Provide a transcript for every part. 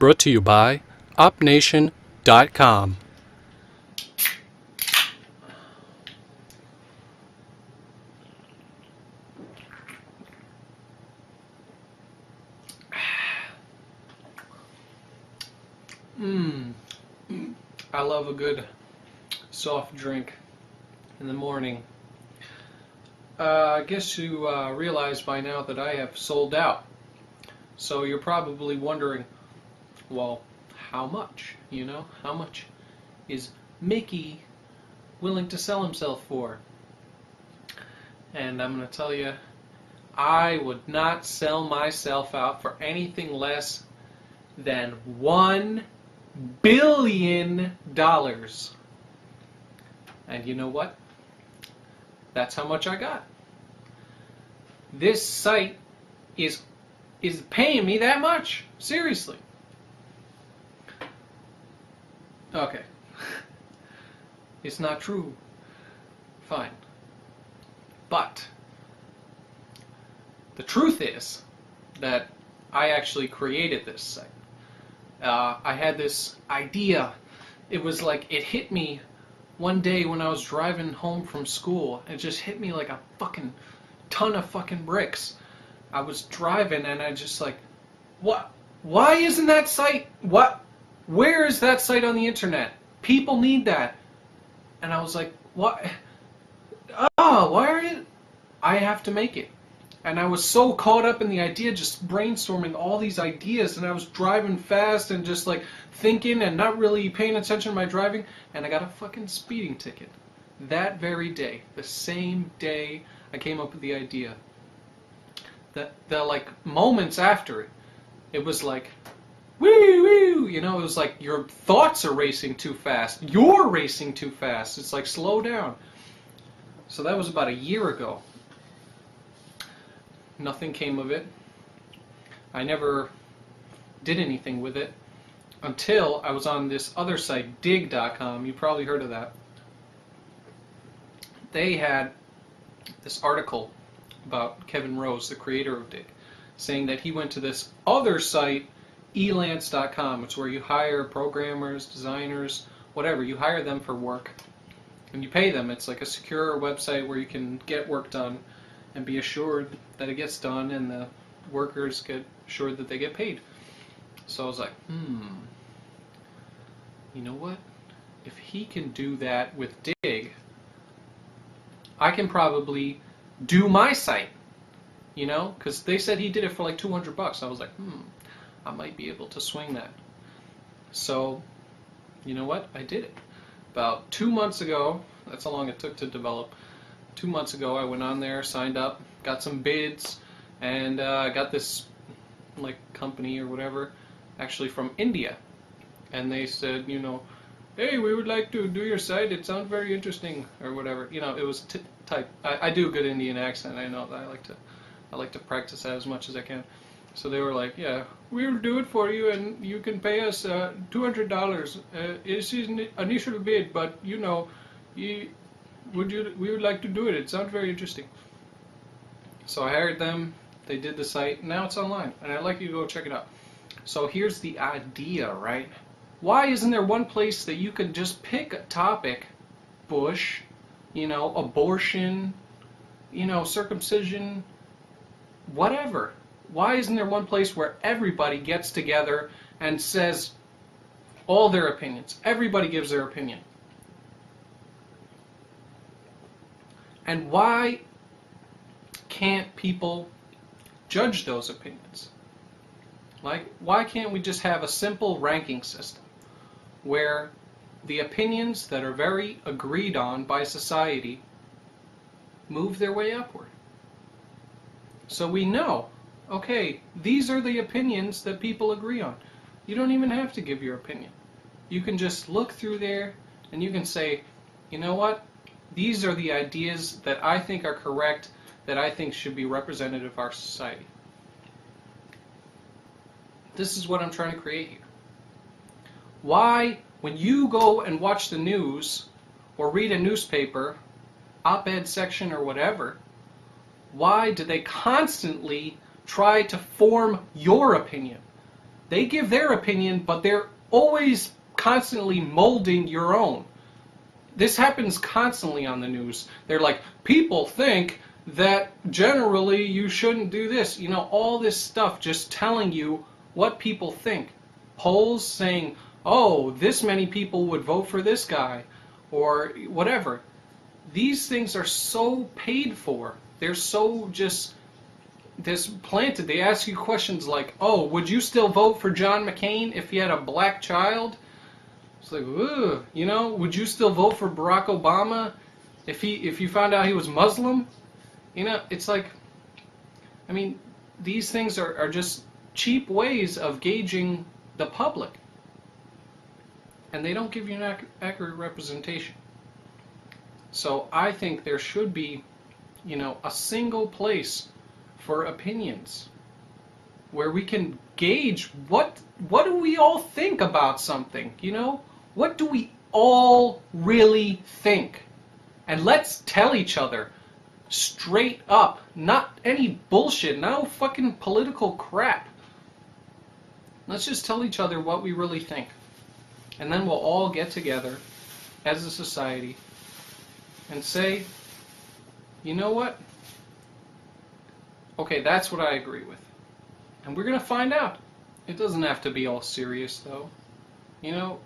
brought to you by OpNation.com. I love a good soft drink in the morning. I guess you realize by now that I have sold out. So you're probably wondering, well, how much? How much is Mickey willing to sell himself for? And I'm going to tell you, I would not sell myself out for anything less than $1 billion. And you know what? That's how much I got. This site is paying me that much. Seriously. Okay. It's not true. Fine. But the truth is that I actually created this site. I had this idea. It was like it hit me one day when I was driving home from school. It just hit me like a fucking ton of fucking bricks. I was driving and I just like, what? Why isn't that site? What? Where is that site on the internet? People need that. And I was like, what? Oh, why are you? I have to make it. And I was so caught up in the idea, just brainstorming all these ideas, and I was driving fast and just like thinking and not really paying attention to my driving, and I got a fucking speeding ticket. That very day, the same day I came up with the idea. The like moments after it was like, woo woo, it was like your thoughts are racing too fast. You're racing too fast. It's like slow down. So that was about a year ago. Nothing came of it. I never did anything with it until I was on this other site, Digg.com. You probably heard of that. They had this article about Kevin Rose, the creator of Digg, saying that he went to this other site, Elance.com. It's where you hire programmers, designers, whatever. You hire them for work and you pay them. It's like a secure website where you can get work done and be assured that it gets done and the workers get assured that they get paid. So I was like, you know what? If he can do that with Digg, I can probably do my site, because they said he did it for like $200. I was like, I might be able to swing that. So, you know what? I did it. About 2 months ago, that's how long it took to develop. 2 months ago, I went on there, signed up, got some bids, and got this like company or whatever, actually from India, and they said, hey, we would like to do your site. It sounds very interesting, or whatever. It was type. I do a good Indian accent. I know that. I like to practice that as much as I can. So they were like, yeah, we'll do it for you, and you can pay us $200. It's an initial bid, but we would like to do it. It sounds very interesting. So I hired them. They did the site. Now it's online, and I'd like you to go check it out. So here's the idea, right? Why isn't there one place that you can just pick a topic, Bush, abortion, circumcision, whatever? Why isn't there one place where everybody gets together and says all their opinions? Everybody gives their opinion. And why can't people judge those opinions? Like, why can't we just have a simple ranking system where the opinions that are very agreed on by society move their way upward? So we know, okay, these are the opinions that people agree on. You don't even have to give your opinion. You can just look through there and you can say, you know what? These are the ideas that I think are correct, that I think should be representative of our society. This is what I'm trying to create here. Why, when you go and watch the news or read a newspaper, op-ed section or whatever, why do they constantly try to form your opinion? They give their opinion, but they're always constantly molding your own. This happens constantly on the news. They're like, people think that generally you shouldn't do this. You know, all this stuff just telling you what people think. Polls saying, oh, this many people would vote for this guy, or whatever. These things are so paid for. They're so just planted. They ask you questions like, oh, would you still vote for John McCain if he had a black child? It's like, ugh, you know, would you still vote for Barack Obama if you found out he was Muslim? You know, it's like, I mean, these things are just cheap ways of gauging the public. And they don't give you an accurate representation. So I think there should be, you know, a single place for opinions where we can gauge what do we all think about something, you know? What do we all really think? And let's tell each other straight up, not any bullshit, no fucking political crap. Let's just tell each other what we really think. And then we'll all get together as a society and say, you know what? Okay, that's what I agree with. And we're going to find out. It doesn't have to be all serious, though. You know,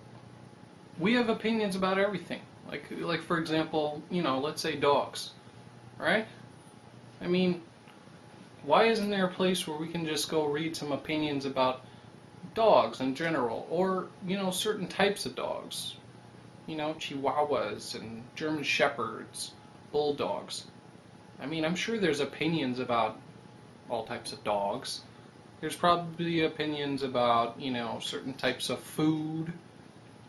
we have opinions about everything. Like for example, you know, let's say dogs, right? I mean, why isn't there a place where we can just go read some opinions about dogs in general, or, you know, certain types of dogs? You know, Chihuahuas and German Shepherds, Bulldogs. I mean, I'm sure there's opinions about all types of dogs. There's probably opinions about, you know, certain types of food.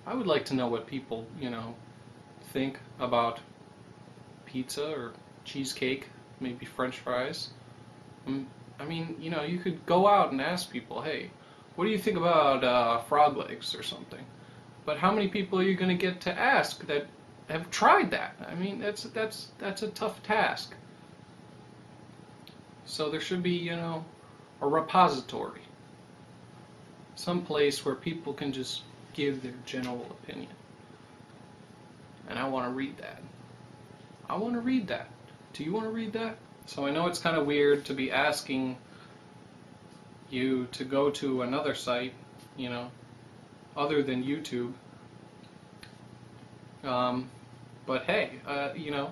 I would like to know what people, you know, think about pizza or cheesecake, maybe French fries. I mean, you know, you could go out and ask people, hey, what do you think about frog legs or something? But how many people are you going to get to ask that have tried that? I mean, that's a tough task. So there should be, you know, a repository, some place where people can just give their general opinion. And I want to read that. I want to read that. Do you want to read that? So I know it's kind of weird to be asking you to go to another site, you know, other than YouTube. But hey, you know,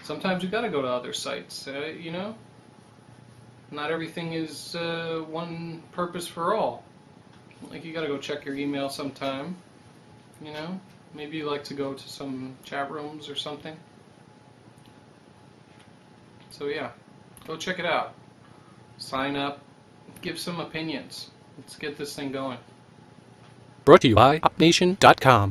sometimes you got to go to other sites, you know. Not everything is one purpose for all. Like, you got to go check your email sometime, you know. Maybe you like to go to some chat rooms or something. So yeah, go check it out. Sign up, give some opinions. Let's get this thing going. Brought to you by OpNation.com.